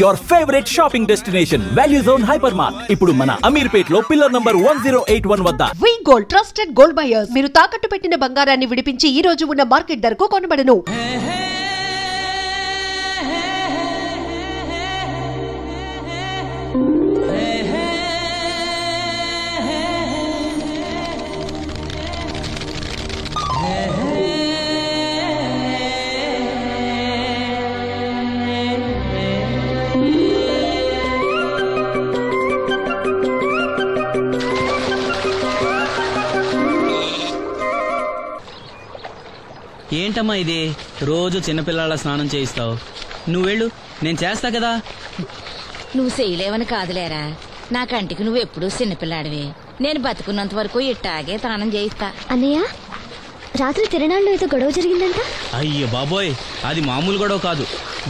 your favorite shopping destination, Value Zone Hypermart. ఇప్పుడు మన అమీర్పేట్ లో పిల్లర్ నంబర్ 1081 వద్ద. వి గోల్డ్ ట్రస్టెడ్ గోల్డ్ బయర్స్. మీరు తాకట్టు పెట్టిన బంగారాన్ని విడిపించి ఈ రోజు ఉన్న మార్కెట్ ధరకు కొనబడను. ఏంటమ్మా ఇది? రోజు చిన్నపిల్లల స్నానం చేయిస్తావు. నువ్వు వెళ్ళు, నేను చేస్తా కదా. నువ్వు చేయలేవని కాదులేరా, నా కంటికి నువ్వు ఎప్పుడూ చిన్నపిల్లాడివి. నేను బతుకున్నంత వరకు ఇట్టాగే స్నానం చేయిస్తా. అన్నయ్య, రాత్రి తిరణాల్లో ఏదో గొడవ జరిగిందంట. అయ్యో బాబోయ్, అది మామూలు గొడవ కాదు.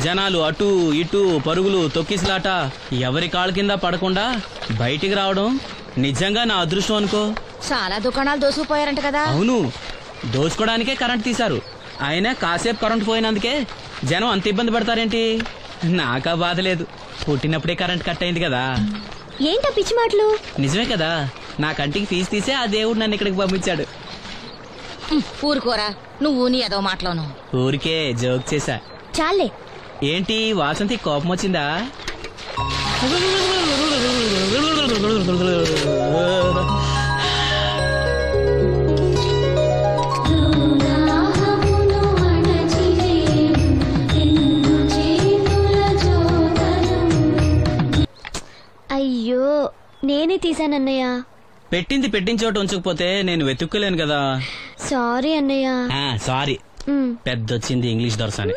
జనాలు అటు ఇటు పరుగులు, తొక్కిసలాట, ఎవరి కాళ్ళ కింద పడకుండా బయటికి రావడం నిజంగా నా అదృష్టం అనుకో. చాలా దుకాణాలు దోసుకుపోయారంట కదా. అవును, దోచుకోవడానికే కరెంట్ తీశారు. అయినా కాసేపు కరెంట్ పోయినందుకే జనం అంత ఇబ్బంది పడతారేంటి? నాకా బాధ లేదు, పుట్టినప్పుడే కరెంట్ కట్ అయింది కదా. ఏంటా పిచ్చి మాటలు? నిజమే కదా, నా కంటికి ఫీజు తీసే ఆ దేవుడు నన్ను ఇక్కడికి పంపించాడు. ఊరుకోరా, నువ్వు నీ ఏదో మాటలోను. ఊరికే జోక్ చేశా. చాలే. ఏంటి వాసంతి, కోపం వచ్చిందా? అయ్యో, నేనే తీసానన్నయ్య. పెట్టింది పెట్టించోట ఉంచకపోతే నేను వెతుక్కోలేను కదా. సారీ అన్నయ్య. సారీ. పెద్దొచ్చింది ఇంగ్లీష్ దొరసాని.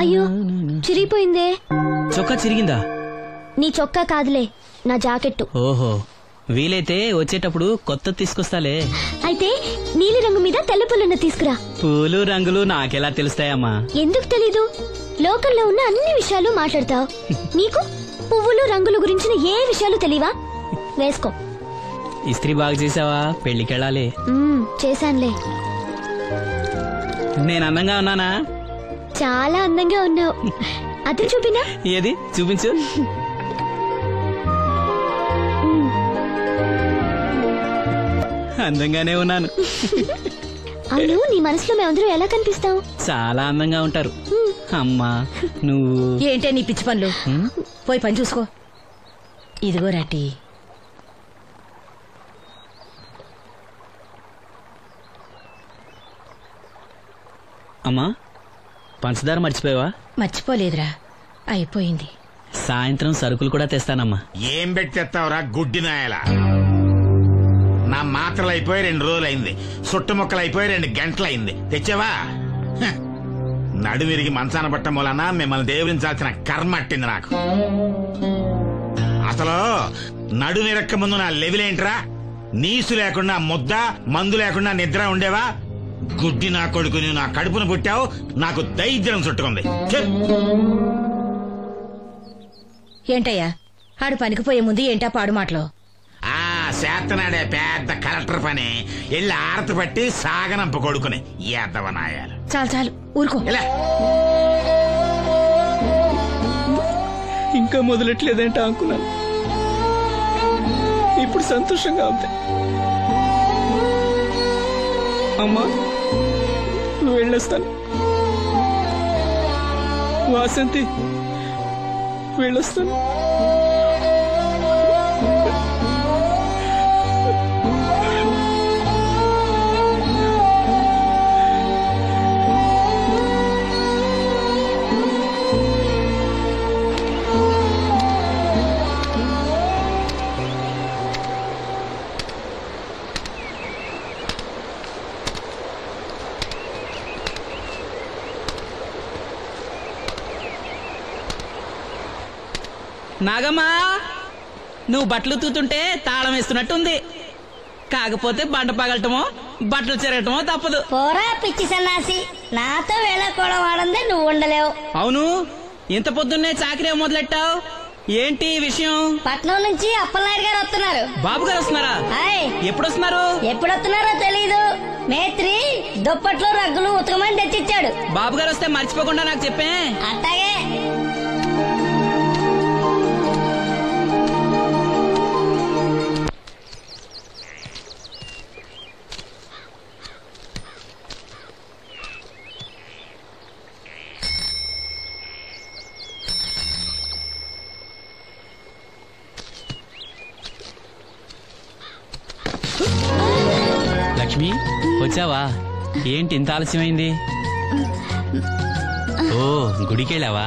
అయ్యో, చిరిగిపోయిందే. చొక్కా చిరిగిందా? నీ చొక్కా కాదులే, నా జాకెట్టు. ఓహో, వీలైతే వచ్చేటప్పుడు కొత్త తీసుకొస్తాలే. అయితే నీలి రంగు మీద తెల్ల పూలున్న తీసుకురా. పూలు రంగులు నాకెలా తెలుస్తాయమ్మా? ఎందుకు తెలీదు? లోకల్లో ఉన్న అన్ని విషయాలు మాట్లాడతావు. నీకు పువ్వులు రంగుల గురించిన ఏ విషయాలు తెలియవా? వేసుకో. ఇస్త్రీ బాగా చేసావా? పెళ్లికెళ్ళాలి. చేశానులే. నేను అందంగా ఉన్నానా? చాలా అందంగా ఉన్నావు. అది చూపినా? ఏది చూపించు. అందంగానే ఉన్నాను. అవును, నీ మనసులో మేమందరూ ఎలా కనిపిస్తావు? చాలా అందంగా ఉంటారు. అమ్మా నువ్వు ఏంటే నీ పిచ్చి పనులు? పోయి పని చూసుకో. ఇదిగో రాటి. అమ్మా, పంచదార మర్చిపోయావా? మర్చిపోలేదురా, అయిపోయింది. సాయంత్రం సరుకులు కూడా తెస్తానమ్మా. ఏం పెట్టేస్తావురా గుడ్డి నాయలా? నా మాత్రలు అయిపోయి 2 రోజులైంది, సుట్టుముక్కలు అయిపోయి 2 గంటలైంది. తెచ్చావా? నడుమిరిగి మంచాన పట్ట మూలన మిమ్మల్ని దేవుడించాల్సిన కర్మ అట్టింది నాకు. అసలు నడుమిరక్క ముందు నా లెవెలేంట్రా? నీసు లేకుండా ముద్ద, మందు లేకుండా నిద్ర ఉండేవా? గుడ్డి నా కొడుకు, నువ్వు నా కడుపును పుట్టావు, నాకు దైద్యం చుట్టుకుంది. ఏంటయ్యా, ఆడు పనికి పోయే ముందు ఏంటా పాడు మాటలు? చేతనాడే పెద్ద కలెక్టర్ పని. వెళ్ళి ఆరతి పట్టి సాగనంప కొడుకుని ఎద్దవనాయాలు. చాలు చాలు, ఊరుకో. ఇంకా మొదలెట్లేదేంటా అనుకున్నాను. ఇప్పుడు సంతోషంగా ఉంది. అమ్మా, నువ్వు వెళ్ళొస్తాను. వాసంతి, వెళ్ళొస్తాను. నాగమ్మా, నువ్వు బట్టలు తూతుంటే తాళం వేస్తున్నట్టుంది. కాకపోతే బండ పగలటమో బట్టలు చెరగటమో తప్పదు. పోరా పిచ్చి సన్నాసి, నాతో వేళకోవడం వాడందే నువ్వు ఉండలేవు. అవును, ఇంత పొద్దున్నే చాకరీ మొదలెట్టావు? ఏంటి విషయం? పట్నం నుంచి అప్పలనాయుడు గారు వస్తున్నారు. బాబు గారు వస్తున్నారా? ఎప్పుడు వస్తున్నారు? ఎప్పుడు వస్తున్నారో తెలీదు. మేత్రి దుప్పట్లో రగ్గులు ఉతకమని తెచ్చిచ్చాడు. బాబు గారు వస్తే మర్చిపోకుండా నాకు చెప్పే. అట్టాగే. లక్ష్మి వచ్చావా? ఏంటి ఇంత ఆలస్యమైంది? ఓ గుడికెళ్ళావా?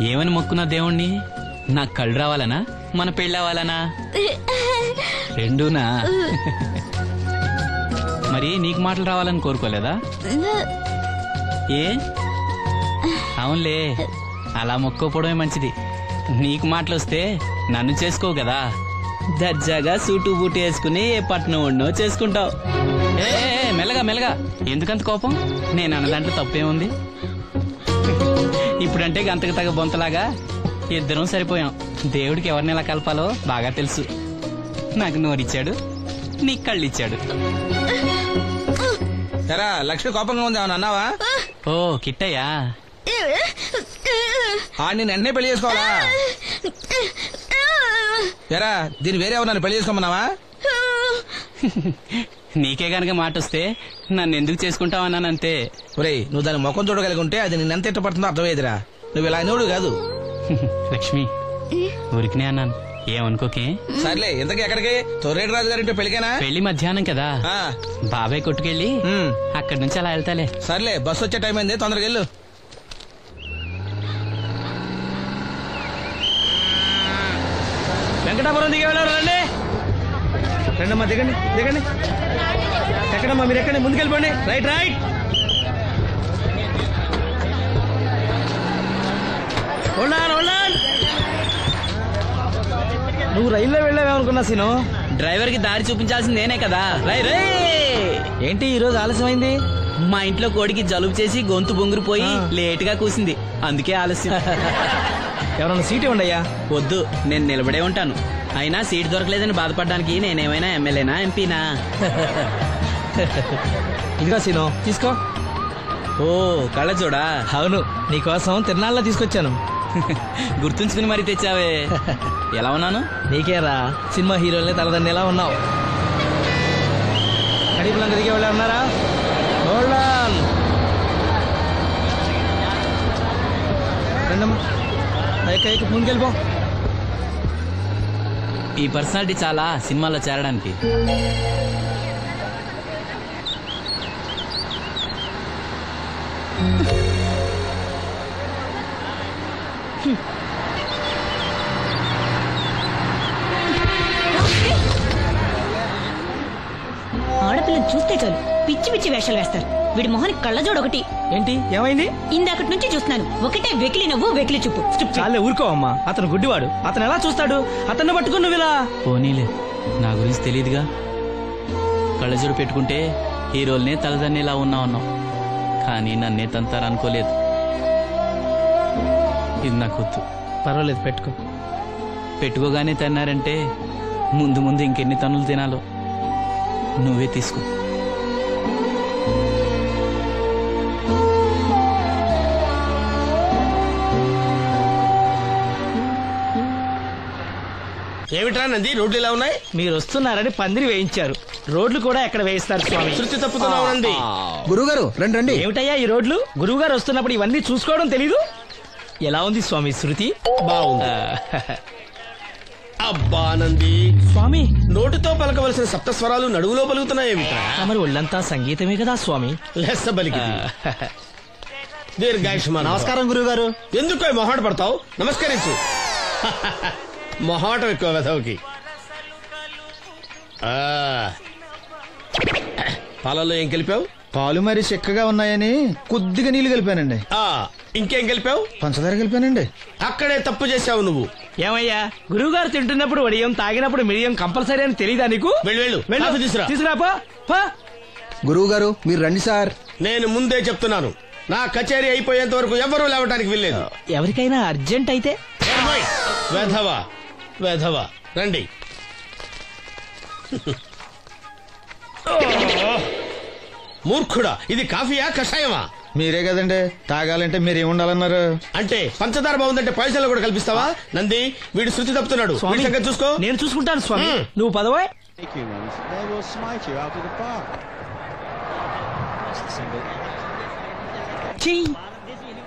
ఏమని మొక్కున్నా దేవుణ్ణి? నాకు కళ్ళు రావాలనా, మన పెళ్ళవాలనా? రెండూనా? మరి నీకు మాటలు రావాలని కోరుకోలేదా? ఏ అవునులే, అలా మొక్కోపోవడమే మంచిది. నీకు మాటలు వస్తే నన్ను చేసుకోవు కదా, దర్జాగా సూటు బూటు వేసుకుని ఏ పట్నం ఉండో చేసుకుంటావు. ఏ మెల్లగా మెల్లగా, ఎందుకంత కోపం? నేను అన్న దాంట్లో తప్పేముంది? ఇప్పుడంటే గంతకు తగ్గ బొంతలాగా ఇద్దరం సరిపోయాం. దేవుడికి ఎవరిని ఎలా కలపాలో బాగా తెలుసు. నాకు నోరిచ్చాడు, నీకు కళ్ళు ఇచ్చాడు. లక్ష్మి కోపంగా ఉంది ఏమన్నా అన్నావా? ఓ కిట్టయ్యా, నేను వెంటనే పెళ్లి చేసుకోవాలా? ఎరా దీని వేరే ఎవరు నన్ను పెళ్లి చేసుకోమన్నావా? నీకే గనక మాట వస్తే నన్ను ఎందుకు చేసుకుంటావన్నానంతే. ఒరేయ్, నువ్వు దాని ముఖం చూడగలిగి ఉంటే అది నిన్నెంత ఇష్టపడుతుందో అర్థమయ్యేదిరా. నువ్వు ఇలా అనేవాడు కాదు. లక్ష్మి ఊరికినే అన్నాను, ఏమనుకోకే. సర్లే, ఇంతకీ ఎక్కడికి? తొర్రేటి రాజు గారింటే పెళ్లికేనా? పెళ్లి మధ్యాహ్నం కదా, బాబాయ్ కొట్టుకెళ్ళి అక్కడి నుంచి అలా వెళ్తాలే. సర్లే, బస్సు వచ్చే టైం అయింది, తొందరగా వెళ్ళు. వెంకటాపురం దిగే వెళ్ళారు. రండి రండమ్మా, దిగండి దిగండి. ఎక్కడమ్మా మీరు? ఎక్కండి, ముందుకెళ్ళిపోండి. Right right. నువ్వు రైల్లో వెళ్ళావేమనుకున్నా సీను. డ్రైవర్ కి దారి చూపించాల్సింది నేనే కదా. రై రే. ఏంటి ఈ రోజు ఆలస్యమైంది? మా ఇంట్లో కోడికి జలుబు చేసి గొంతు బొంగురుపోయి లేట్ గా కూసింది, అందుకే ఆలస్యం. ఎవరన్నా సీట్ ఇవ్వండి అయ్యా. వద్దు, నేను నిలబడే ఉంటాను. అయినా సీట్ దొరకలేదని బాధపడడానికి నేనేమైనా ఎమ్మెల్యేనా, ఎంపీనా? ఇదిగా సీను, తీసుకో. ఓ కళ్ళజోడా? అవును, నీకోసం తిరునాళ్ళ తీసుకొచ్చాను. గుర్తుంచుకుని మరీ తెచ్చావే. ఎలా ఉన్నాను? నీకేరా, సినిమా హీరోలనే తలదండి ఎలా ఉన్నావు? కడిపులంక దిగే వాళ్ళు ఉన్నారా? రండమ్మా, ముందుకెళ్ళిపో. ఈ పర్సనాలిటీ చాలా సినిమాలో చేరడానికి. ఆడపిల్లని చూస్తే చాలు పిచ్చి పిచ్చి వేషాలు వేస్తారు. వీడి మొహానికి కళ్ళజోడు ఒకటి. ఏంటి ఏమైంది? ఇందాకటి నుంచి చూస్తున్నాను, ఒకటే వెకిలి నవ్వు వెకిలి చూపు. చాలే ఊరుకో అమ్మా, అతను గుడ్డివాడు. అతను ఎలా చూస్తాడు? అతన్ని పట్టుకుని నువ్వు ఇలా. పోనీలే, నా గురించి తెలియదుగా. కళ్ళజోడు పెట్టుకుంటే హీరోల్నే తలదన్నేలా ఉన్నావు, కానీ నన్నే తంతారనుకోలేదు. ఇది నాకు వద్దు. పర్వాలేదు, పెట్టుకో. పెట్టుకోగానే తిన్నారంటే ముందు ముందు ఇంకెన్ని తన్నులు తినాలో నువ్వే తీసుకో. ఏమిట్రా నంది, రోడ్లు ఇలా ఉన్నాయి? మీరు వస్తున్నారని పందిరి వేయించారు. రోడ్లు కూడా ఎక్కడ వేయిస్తారు స్వామి? శృతి తప్పుతున్నావు నంది. గురుగారు రండి రండి. ఏమిటయ్యా ఈ రోడ్లు? గురువు గారు వస్తున్నప్పుడు ఇవన్నీ చూసుకోవడం తెలీదు? ఎలా ఉంది స్వామి శృతి? బాగుంది. అబ్బా నంది, స్వామి నోటితో పలకవలసిన సప్తస్వరాలు నడువులో పలుకుతున్నాయేమిట్రా? మరి ఒళ్ళంతా సంగీతమే కదా స్వామి. లెస్స బలికి దీర్ఘాయుష్మా. నమస్కారం గురుగారు. ఎందుకు మొహాట పడతావు? నమస్కరించు. మొహాటం ఎక్కువ వెధవుకి. పాలల్లో ఏం కలిపావు? పాలు మరి చిక్కగా ఉన్నాయని కొద్దిగా నీళ్లు కలిపానండి. ఇంకేం కలిపావు? పంచదార కలిపానండి. అక్కడే తప్పు చేసావు నువ్వు. ఏమయ్యా, గురువు గారు తింటున్నప్పుడు వడియం, తాగినప్పుడు మిడియం కంపల్సరీ అని తెలీదా నీకు? వెళ్ళు తీసుకురాపో. గురువు గారు మీరు రండి సార్. నేను ముందే చెప్తున్నాను, నా కచేరీ అయిపోయేంత వరకు ఎవరూ లేవటానికి వెళ్ళలేదు. ఎవరికైనా అర్జెంట్ అయితే వెధవా వెధవా రండి. మూర్ఖుడా, ఇది కాఫీయా కషాయమా? మీరే కదండి తాగాలంటే మీరేముండాలన్నారు? అంటే పంచదార బాగుందంటే పైసలు కూడా కల్పిస్తావా? నంది, వీడు శృతి తప్పుతున్నాడు. చూసుకో. నేను చూసుకుంటాను స్వామి, నువ్వు పదవా.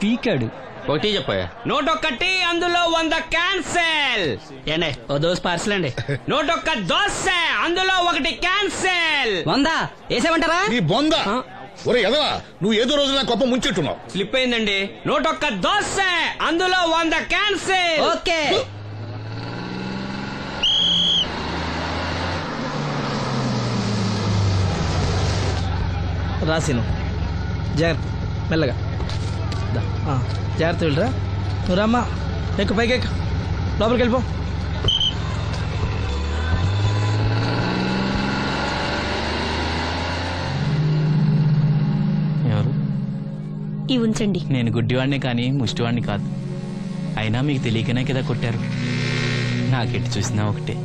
పీకాడు. ఒకటి చెప్పాయా? 101 అందులో 100 క్యాన్సెల్. ఏండే ఓ దోస్ పార్సల్ అండి. 101 దోశ అందులో 1 క్యాన్సెల్. 100 వేసేమంటారా? నీ బొంద. ఒరే ఎదవా, నువ్వు ఏదో రోజు నా కొప్ప ముంచెట్టున్నావు. స్లిప్ అయిందండి. 101 దోశ అందులో 100 క్యాన్సెల్. ఓకే. రాసిను జాగ్రత్త, మెల్లగా జాగ్రత్త వెళ్ళరా. నువ్వు రామ్మా, ఎక్కు, పైకి ఎక్కు, లోపలికి వెళ్ళిపో. ఎవరు? ఇవి ఉంచండి. నేను గుడ్డివాడినే కానీ ముష్టివాడిని కాదు. అయినా మీకు తెలియకనే కదా కొట్టారు. నాకెట్టి చూసినా ఒకటే,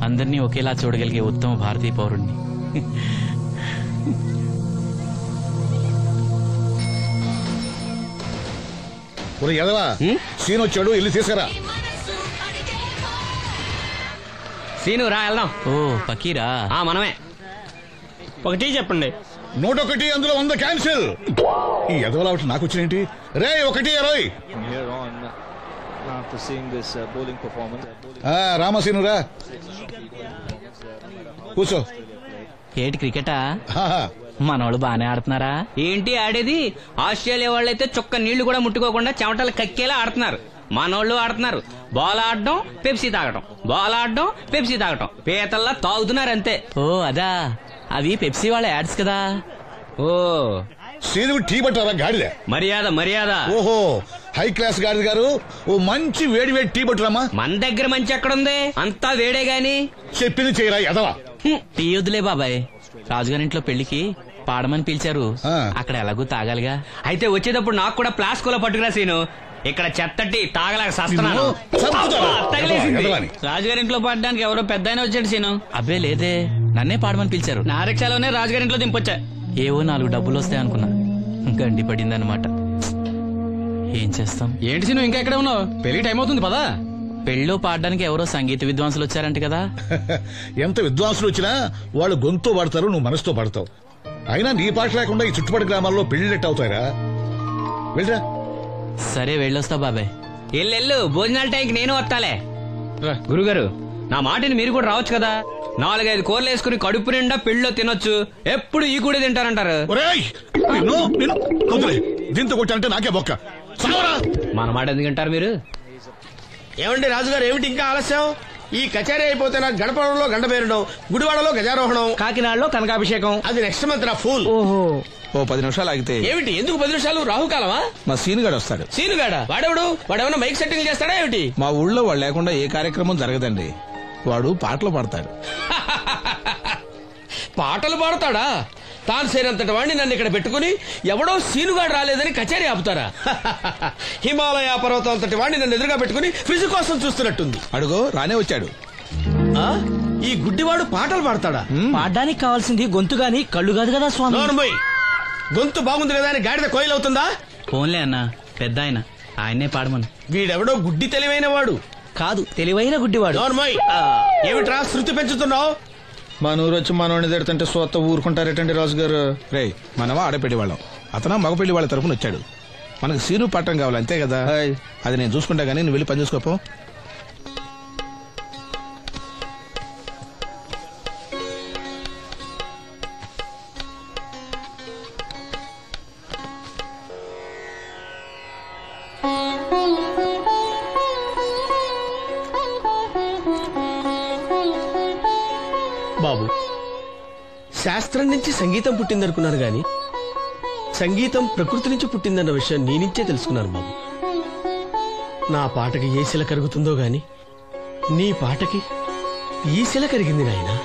అందరినీ ఒకేలా చూడగలిగే ఉత్తమ భారతీయ పౌరుణ్ణి. ఒరే ఎదవా, సీన్ వచ్చాడు, ఇల్లు తీసుకురా. సీను రా వెళ్దాం. ఓ పకీరా, మనమే. ఒకటి చెప్పండి. 101 అందులో 100 క్యాన్సిల్. ఈ ఎదవలా ఒకటి నాకు వచ్చినేంటి? రే 1-20. రామసీను రా, కూర్చో. ఏటి క్రికెటా? మనోళ్ళు బానే ఆడుతున్నారా? ఏంటి ఆడేది? ఆస్ట్రేలియా వాళ్ళైతే చొక్క నీళ్లు కూడా ముట్టుకోకుండా చెమటలు కక్కేలా ఆడుతున్నారు. మనోళ్ళు ఆడుతున్నారు బాల్ ఆడడం, పెప్సీ తాగడం, బాల్ ఆడడం, పెప్సీ తాగడం, పీతల్లా తాగుతున్నారు అంతే. ఓ అదా, అవి పెప్సీ వాళ్ళ యాడ్స్ కదా. ఓ సీను టీ పట్టారా గాడిద? మర్యాద మర్యాద. ఓహో, హై క్లాస్ గాడిద గారు, ఓ మంచి వేడి వేడి టీ పట్టురామా. మన దగ్గర మంచి ఎక్కడుంది, అంతా వేడే గాని. చెప్పింది చేయరా ఎదవా. టీ వద్దులే బాబాయ్, రాజుగారింట్లో పెళ్లికి పాడమని పిలిచారు, అక్కడ ఎలాగూ తాగాలిగా. అయితే వచ్చేటప్పుడు నాకు కూడా ప్లాస్కోలో పట్టుకురా సీను. ఇక్కడ చెత్తటి తాగలేక సస్తున్నాను. రాజుగారింట్లో పాడడానికి ఎవరో పెద్ద ఆయన వచ్చాడు సీను. అబ్బే లేదే, నన్నే పాడమని పిలిచారు. నా రిక్షాలోనే రాజుగారింట్లో దింపొచ్చా. ఏవో 4 డబ్బులు వస్తాయి అనుకున్నా, గండి పడిందనమాట. ఏం చేస్తాం? ఏంటి సీను ఇంకా ఎక్కడ ఉన్నావు? పెళ్లి టైం అవుతుంది పదా. పెళ్ళిలో పాడడానికి ఎవరో సంగీత విద్వాంసులు వచ్చారంట కదా. ఎంత విద్వాంసులు వచ్చినా వాళ్ళు గొంతు పడతారు, నువ్వు మనసుతో పడతావు. అయినా నీ పాట లేకుండా ఈ చుట్టుపక్కల గ్రామాల్లో పెళ్లిట్ అవుతాయిరా. వెళ్ళరా. సరే వెళ్ళొస్తా బాబాయ్. ఎల్లెళ్ళు, భోజనాల టైంకి నేను వస్తాలే. గురుగారు, నా మాటని మీరు కూడా రావచ్చు కదా. 4-5 కూరలు వేసుకుని కడుపు నిండా పెళ్ళిలో తినొచ్చు. ఎప్పుడు ఈ కూడా తింటారంటారు. దీంతో కొట్టాలంటే నాకే బొక్క. మన మాట ఎందుకు తింటారు మీరు? ఏమండి రాజుగారు, ఏమిటి ఇంకా ఆలస్యం? ఈ కచేరీ అయిపోతే నాకు గణపవరంలో గండ పేరడం, గుడివాడలో గజారోహణం, కాకినాడలో కనకాభిషేకం. అది నెక్స్ట్ మంత్ రా ఫూల్. ఓహో, ఓ 10 నిమిషాలు ఆగితే. ఏమిటి, ఎందుకు 10 నిమిషాలు? రాహుకాలమా? మా సీనుగాడు వస్తాడు. సీనుగాడా? వాడెవడు? వాడేమన్నా మైక్ సెట్టింగ్ చేస్తాడా ఏమిటి? మా ఊళ్ళో వాడు లేకుండా ఏ కార్యక్రమం జరగదండి. వాడు పాటలు పాడతాడు. పాటలు పాడతాడా? తాను సేనంతటి వాడిని నన్ను ఇక్కడ పెట్టుకుని ఎవడో సీనుగాడు రాలేదని కచేరీ ఆపుతారా? హిమాలయ పర్వతం అంతటి వాడిని నన్ను ఎదురుగా పెట్టుకుని ఫిజు కోసం చూస్తున్నట్టుంది. అడుగో రానే వచ్చాడు. ఈ గుడ్డివాడు పాటలు పాడతాడా? పాడడానికి కావాల్సింది గొంతు గాని కళ్ళు కాదు కదా స్వామి. గొంతు బాగుంది కదా అని గాడిద కోయిల్ అవుతుందా? ఫోన్లే అన్న, పెద్ద ఆయన్నే పాడమను. వీడెవడో గుడ్డి తెలివైన వాడు కాదు, తెలివైన గుడ్డివాడు. ఏమిట్రా శృతి పెంచుతున్నావు? మన ఊరు వచ్చి మనోడిని తిడుతుంటే సొత్త ఊరుకుంటారేటండి రాజుగారు. రే, మనమా ఆడపెళ్లి వాళ్ళం, అతను మగపెళ్లి వాళ్ళ తరఫున వచ్చాడు. మనకు సీను పట్టం కావాలి అంతే కదా. అది నేను చూసుకుంటా గానీ నువ్వు వెళ్ళి పని చూసుకోపో. బాబు, శాస్త్రం నుంచి సంగీతం పుట్టిందనుకున్నాను గాని సంగీతం ప్రకృతి నుంచి పుట్టిందన్న విషయం నీ నుంచే తెలుసుకున్నాను బాబు. నా పాటకి ఏ శిల కరుగుతుందో గాని నీ పాటకి ఈ శిల కరిగింది నాయనా.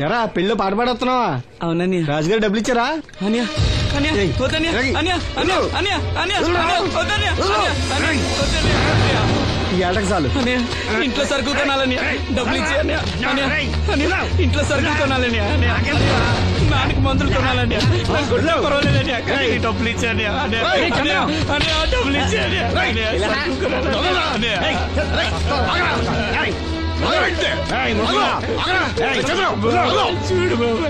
ఎరా పెళ్ళి పాట పాడుతున్నావా? అవునని రాజుగారు డబ్బులు ఇచ్చారా? ఈ ఏటకు చాలు. ఇంట్లో సరుకులు కొనాలని డబ్బులు ఇచ్చి ఇంట్లో సరుకులు కొనాలని నాన్నకి మందులు కొనాలని పర్వాలేదని డబ్బులు ఇచ్చాను డబ్బులు ఇచ్చాను.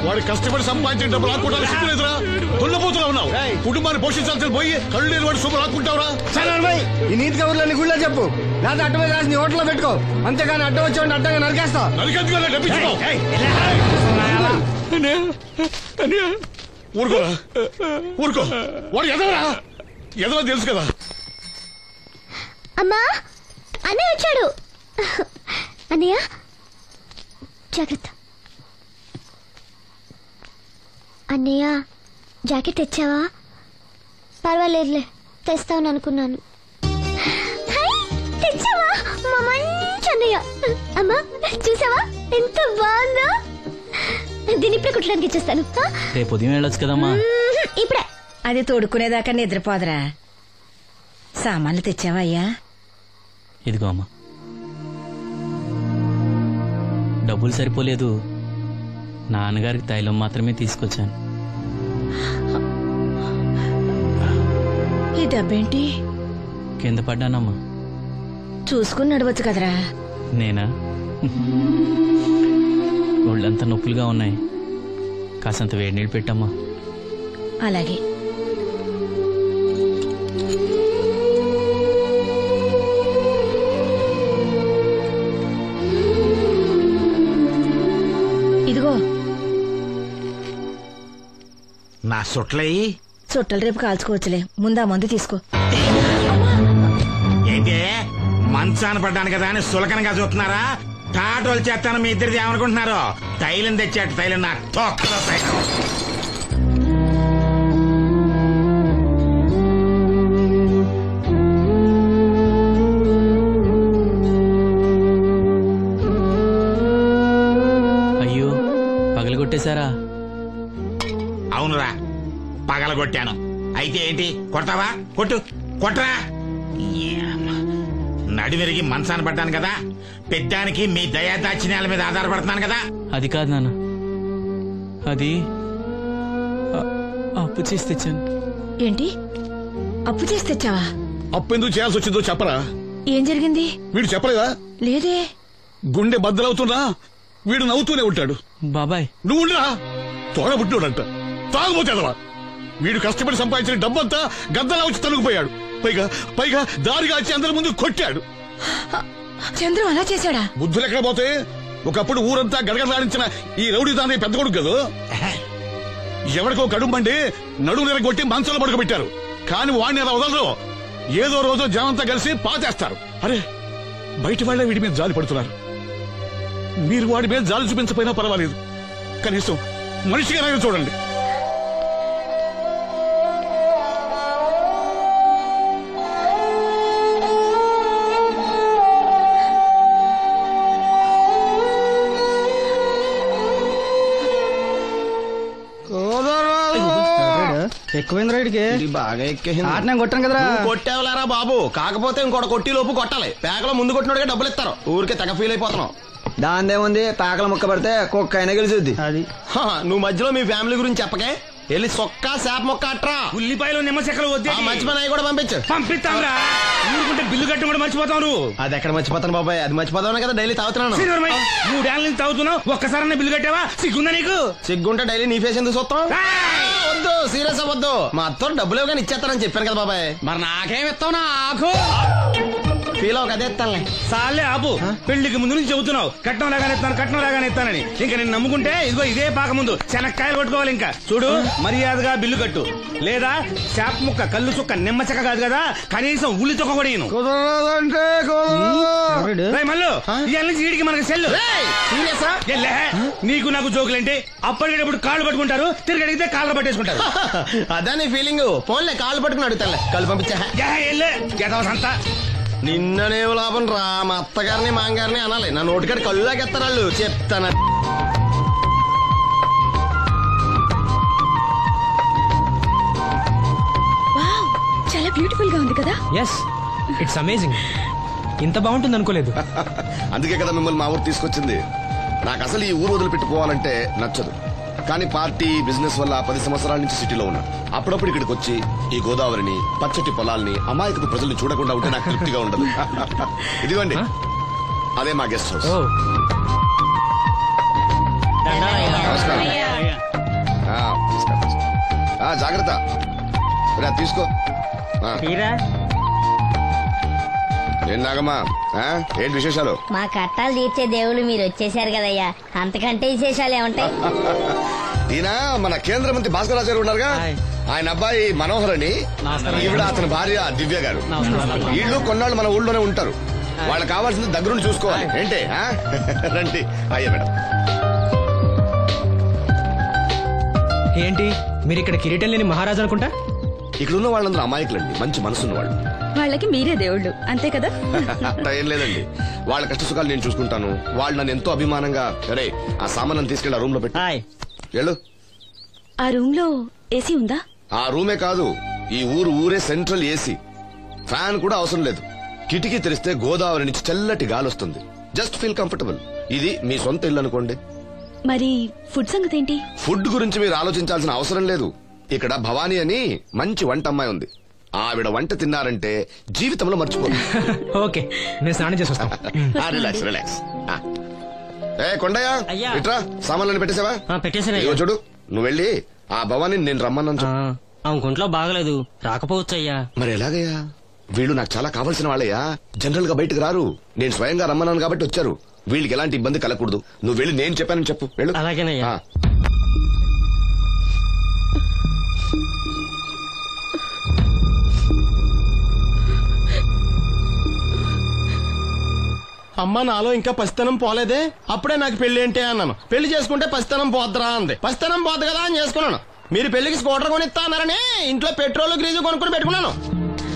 వాడు కష్టపడి సంపాదించిన డబ్బులు ఆకుంటారు సిగ్గులేదురా? దున్నపోతున్నా ఉన్నావు. కుటుంబాన్ని పోషించాల్సిన పోయి కళ్ళు లేని వాడు శుభ్రం ఆకుంటావురా? ఈ నీతి కబుర్లన్నీ గుళ్ళో చెప్పు, లేదా అడ్డ మీద రాసి నీ హోటల్లో పెట్టుకో. అంతేగాని అడ్డం వచ్చి అడ్డంగా నరికేస్తా. నరికెందుకు డబ్బిచ్చుకో. ఊరుకోరా, ఊరుకో. వాడు ఎదవరా? ఎదవ తెలుసు కదా. అమ్మా అన్నయ్య వచ్చాడు. అన్నయ్య జాగ్రత్త. అన్నయ్య జాకెట్ తెచ్చావా? పర్వాలేదులే, తెస్తావని అనుకున్నాను. తెచ్చావా? మా మంచి అన్నయ్య. అమ్మా చూసావా ఎంత బాగుందో? దీన్ని ఇప్పుడే కుట్టడానికి ఇచ్చేస్తాను. రేపు ఉదయం వెళ్ళొచ్చు కదమ్మా. ఇప్పుడే. అది తోడుకునేదాకా నిద్రపోదరా. సామాన్లు తెచ్చావా అయ్యా? ఇదిగో అమ్మా. డబ్బులు సరిపోలేదు, నాన్నగారికి తైలం మాత్రమే తీసుకొచ్చాను. ఈ డబ్బేంటి? కింద పడ్డానమ్మా. చూసుకుని నడవచ్చు కదరా. నేనా? ఒళ్ళంతా నొప్పులుగా ఉన్నాయి, కాసంత వేడి నీళ్ళు పెట్టమ్మా. అలాగే. ఇదిగో నా సొట్లయి. చుట్టలు రేపు కాల్చుకోవచ్చులే, ముందా మందు తీసుకో. ఏంటే మంచాన పడ్డాను కదా అని సులకనగా చూస్తున్నారా? టాటోలు చేస్తాను మీ ఇద్దరిది ఏమనుకుంటున్నారు? తైలం తెచ్చాడు, తైలం నా తొక్కలో తైలం. అయ్యో, పగలగొట్టేశారా? అవునురా, పగలగొట్టాను. అయితే ఏంటి, కొడతావా? కొట్టు, కొట్టరా. నడివిరిగి మంచాన పడ్డాను కదా, పెద్దానికి మీ దయాదాచిన్యాల మీద ఆధారపడుతున్నాను కదా. అది కాదు నాన్న, అది అప్పు చేసి తెచ్చాను. ఏంటి అప్పు చేసి తెచ్చావా? అప్పు ఎందుకు చేయాల్సి వచ్చిందో చెప్పరా? ఏం జరిగింది? వీడు చెప్పలేదా? లేదే. గుండె బద్దలవుతున్నా వీడు నవ్వుతూనే ఉంటాడు. బాబాయ్ నువ్వు ఉండరా, తోడబుట్టినోడంట, తాగుపోతేదవా. వీడు కష్టపడి సంపాదించిన డబ్బంతా గద్దలా వచ్చి తనుకుపోయాడు. పైగా పైగా దారిగా వచ్చి అందరి ముందు కొట్టాడు. చంద్రం అలా చేశాడా? బుద్ధులు ఎక్కడ పోతే, ఒకప్పుడు ఊరంతా గడగడలాడించిన ఈ రౌడీ దాని పెద్ద కొడుకు కదా. ఎవరికో కడుంబండి నడుము నిరగొట్టి మంచంలో పడుకోబెట్టారు. కానీ వాడిని అలా వదలరు. ఏదో రోజు జనంతా కలిసి పాతేస్తారు. అరే, బయట వాళ్లే వీడి మీద జాలి పడుతున్నారు. మీరు వాడి మీద జాలి చూపించపోయినా పర్వాలేదు, కనీసం మనిషిగా చూడండి. ఎక్కువైంది రైడ్కి, బాగా ఎక్కేసింది. ఆట నేను కొట్టాను కదరా. కొట్టేవలేరా బాబు, కాకపోతే ఇంకోటి కొట్టి లోపు కొట్టాలి. పేకలో ముందు కొట్టినోడిగా డబ్బులు ఇస్తారు. ఊరికే తెగ ఫీల్ అయిపోతున్నావు. దాందేముంది, పేకల ముక్క పడితే కుక్క అయినా గెలిచుద్ది. అది నువ్వు మధ్యలో మీ ఫ్యామిలీ గురించి చెప్పకే. వెళ్ళి సొక్క శాప మొక్క అట్రా. ఉల్లిపాయలు నిమ్మచెక్కలు వద్దే. మర్చిపోయినా కూడా పంపించు. పంపిస్తాంరా. ఊరుకుంటే బిల్లు కట్టడం కూడా మర్చిపోతావు నువ్వు. అది ఎక్కడ మర్చిపోతాను బాబాయ్, అది మర్చిపోతావు కదా డైలీ తాగుతున్నాను. 3 ఏళ్ళ నుంచి తాగుతున్నావు, ఒక్కసారి బిల్లు కట్టావా? సిగ్గుందా నీకు? సిగ్గుంటే డైలీ నీ ఫేస్ ఎందుకు చూస్తాం? వద్దు, సీరియస్ అవ్వద్దు. మా అత్తో డబ్బులు ఇవ్వగానే ఇచ్చేస్తానని చెప్పాను కదా బాబాయ్. మరి నాకేం ఇస్తావు? నాకు ఫీల్ అవ్వక అదే ఇస్తానులే. సాలే ఆపు. పెళ్లికి ముందు నుంచి చెబుతున్నావు కట్నం లాగానే ఇస్తాను, కట్నం లాగానే ఇస్తానని. ఇంకా నేను నమ్ముకుంటే ఇదిగో ఇదే పాక ముందు శనక్కాయలు కొట్టుకోవాలి. ఇంకా చూడు, మర్యాదగా బిల్లు కట్టు, లేదా చేప ముక్క, కళ్ళు చుక్క, నిమ్మ చెక్క కాదు కదా, కనీసం ఉల్లి తొక్క కూడా ఇయ్యను. మళ్ళీ ఇవాళ నుంచి వీడికి మనకి సెల్లు. నీకు నాకు జోకులేంటి? అప్పటికేటప్పుడు కాళ్ళు పట్టుకుంటారు, తిరిగి అడిగితే కాళ్ళు పట్టేసుకుంటారు. అదే నీ ఫీలింగ్. ఫోన్లే కాళ్ళు పట్టుకుని అడుగుతానులే. కళ్ళు పంపించా. నిన్ననే లాభం రా. మా అత్తగారిని మాంగారిని అనాలి, నా నోటికాడి కళ్ళు లాగేస్తారు వాళ్ళు. చెప్తాను. కదా? Yes, it's amazing. ఇంత బాగుంటుంది అనుకోలేదు. అందుకే కదా మిమ్మల్ని మా ఊరు తీసుకొచ్చింది. నాకు అసలు ఈ ఊరు వదిలిపెట్టుకోవాలంటే నచ్చదు. కానీ పార్టీ బిజినెస్ వల్ల 10 సంవత్సరాల నుంచి సిటీలో ఉన్నా. అప్పుడప్పుడు ఇక్కడికి వచ్చి ఈ గోదావరిని, పచ్చటి పొలాల్ని, అమాయకపు ప్రజల్ని చూడకుండా ఉంటే నాకు తృప్తిగా ఉండదు. ఇదిగోండి, అదే మా గెస్ట్ హౌస్. జాగ్రత్త, తీసుకో. ఏం నాగమ్మా, ఏంటి విశేషాలు? మా కట్టాలు తీర్చే దేవుళ్ళు మీరు వచ్చేసారు కదయ్యా, అంతకంటే విశేషాలు ఏముంటాయి? ఈయన మన కేంద్ర మంత్రి భాస్కర్ రాజు గారు ఉన్నారుగా, ఆయన అబ్బాయి మనోహర్ అని, ఈవిడ అతని భార్య దివ్య గారు. వీళ్ళు కొన్నాళ్ళు మన ఊళ్ళోనే ఉంటారు. వాళ్ళకి కావాల్సింది దగ్గరుండి చూసుకోవాలి. ఏంటి రండి. అయ్యా మేడం. ఏంటి మీరు ఇక్కడ కిరీటం లేని మహారాజు అనుకుంటా? ఇక్కడ ఉన్న వాళ్ళందరూ అమాయకులండి, మంచి మనసున్న వాళ్ళు. వాళ్ళకి మీరే దేవుళ్ళు అంతే కదా? అట్లా ఏం లేదండి, వాళ్ళ కష్ట సుఖాలు నేను చూసుకుంటాను. వాళ్ళు నన్ను ఎంతో అభిమానంగా, అరే ఆ సామాన్ తీసుకెళ్ళి ఆ రూమ్ లో పెట్టి వెళ్ళు. ఆ రూమ్ లో ఏసీ ఉందా? ఆ రూమే కాదు, ఈ ఊరే సెంట్రల్ ఏసీ. ఫ్యాన్ కూడా అవసరం లేదు. కిటికీ తెరిస్తే గోదావరి నుంచి చల్లటి గాలి వస్తుంది. Just feel comfortable. ఇది మీ సొంత ఇల్లు అనుకోండి. మరి ఫుడ్ సంగతి ఏంటి? ఫుడ్ గురించి మీరు ఆలోచించాల్సిన అవసరం లేదు. ఇక్కడ భవానీ అని మంచి వంట అమ్మాయి ఉంది. ఆవిడ వంట తిన్నారంటే జీవితంలో మర్చిపోదు. ఓకే, నేను స్నానం చేసి వస్తాను. Relax relax. ఏ కొండయ్య, ఇట్రా, సామాన్లను పెట్టేసావా? పెట్టేసాను. చూడు, నువ్వు వెళ్ళి ఆ భవానీ నేను రమ్మన్నాను చెప్పు. ఆమె ఒంట్లో బాగలేదు, రాకపోవచ్చయ్యా. మరి ఎలాగయ్యా? వీళ్ళు నాకు చాలా కావాల్సిన వాళ్ళయ్యా. జనరల్ గా బయటకు రారు. నేను స్వయంగా రమ్మన్నాను కాబట్టి వచ్చారు. వీళ్ళకి ఎలాంటి ఇబ్బంది కలగకూడదు. నువ్వు వెళ్ళి నేను చెప్పానని చెప్పు. వెళ్ళు. అలాగేనయ్యా. అమ్మ నాలో ఇంకా పసితనం పోలేదే, అప్పుడే నాకు పెళ్లి ఏంటి అన్నాను. పెళ్లి చేసుకుంటే పసితనం పోద్దురా అంది. పసితనం పోద్దు కదా అని చేసుకున్నాను. మీరు పెళ్లికి స్కూటర్ కొనిస్తా అన్నారని ఇంట్లో పెట్రోల్ గ్రీజు కొనుక్కుని పెట్టుకున్నాను.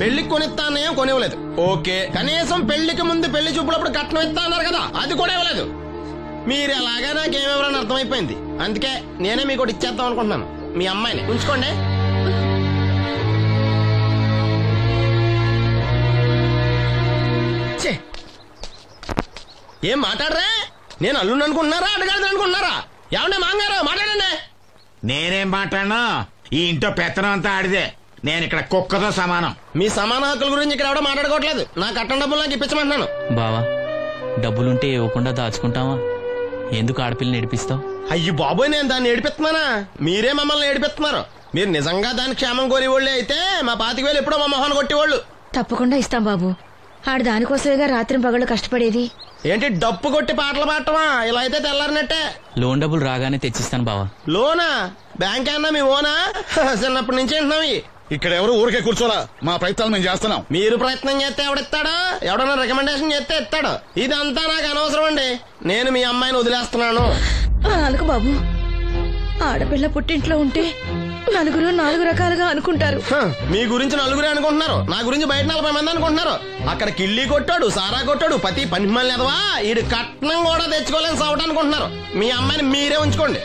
పెళ్లికి కొనిస్తా అన్నయ్యం కొనివ్వలేదు. ఓకే, కనీసం పెళ్లికి ముందు పెళ్లి చూపులప్పుడు కట్నం ఇస్తా అన్నారు కదా, అది కూడా ఇవ్వలేదు. మీరు ఎలాగా నాకేమెవరని అర్థమైపోయింది. అందుకే నేనే మీకు ఒకటి ఇచ్చేద్దాం అనుకుంటున్నాను. మీ అమ్మాయిని ఉంచుకోండి. ఏం మాట్లాడరా? నేను అల్లుండి అనుకుంటున్నారా, అడగాలి అనుకుంటున్నారా? ఏమన్నా మాంగారు మాట్లాడండి. నేనేం మాట్లాడను, ఈ ఇంట్లో పెత్తనం అంతా ఆడిదే. నేను ఇక్కడ కుక్కతో సమానం. మీ సమాన హక్కుల గురించి ఇక్కడ ఎవడో మాట్లాడుకోవట్లేదు. నా కట్టం డబ్బులు నాకు ఇప్పించమంటున్నాను. బావా, డబ్బులుంటే ఇవ్వకుండా దాచుకుంటావా? ఎందుకు ఆడపిల్లని ఏడిపిస్తావు? అయ్యి బాబోయ్, నేను దాన్ని ఏడిపిస్తున్నానా? మీరే మమ్మల్ని ఏడిపిస్తున్నారు. మీరు నిజంగా దాని క్షేమం కోరేవాళ్ళే అయితే మా 25,000 ఎప్పుడో మా మొహాన్ని కొట్టేవాళ్ళు. తప్పకుండా ఇస్తాం బాబు. ఆడు దానికోసమేగా రాత్రి పగళ్ళు కష్టపడేది. ఏంటి డప్పు కొట్టి పాటలు పాడటమా? ఇలా అయితే తెల్లారినట్టే. లోన్ డబ్బులు రాగానే తెచ్చిస్తాను బావా. లోనా? బ్యాంక్ అన్నా మీ ఓనా? చిన్నప్పటి నుంచి వింటున్నావి. ఇక్కడ ఎవరు ఊరికే కూర్చోరా, మా ప్రయత్నాలు మేము చేస్తున్నాం. మీరు ప్రయత్నం చేస్తే ఎవడిస్తాడా? ఎవడన్నా రికమెండేషన్ చేస్తే ఇస్తాడు. ఇదంతా నాకు అనవసరం అండి. నేను మీ అమ్మాయిని వదిలేస్తున్నాను. అనుకు బాబు, ఆడపిల్ల పుట్టింట్లో ఉంటే నలుగురు 4 రకాలుగా అనుకుంటారు. మీ గురించి నలుగురే అనుకుంటున్నారు, నా గురించి బయట 40 మంది అనుకుంటున్నారు. అక్కడ కిళ్ళి కొట్టాడు, సారా కొట్టాడు, పతి పని మళ్ళీ ఎదవా, ఈడు కట్నం కూడా తెచ్చుకోలేని సవట అనుకుంటున్నారు. మీ అమ్మాయిని మీరే ఉంచుకోండి.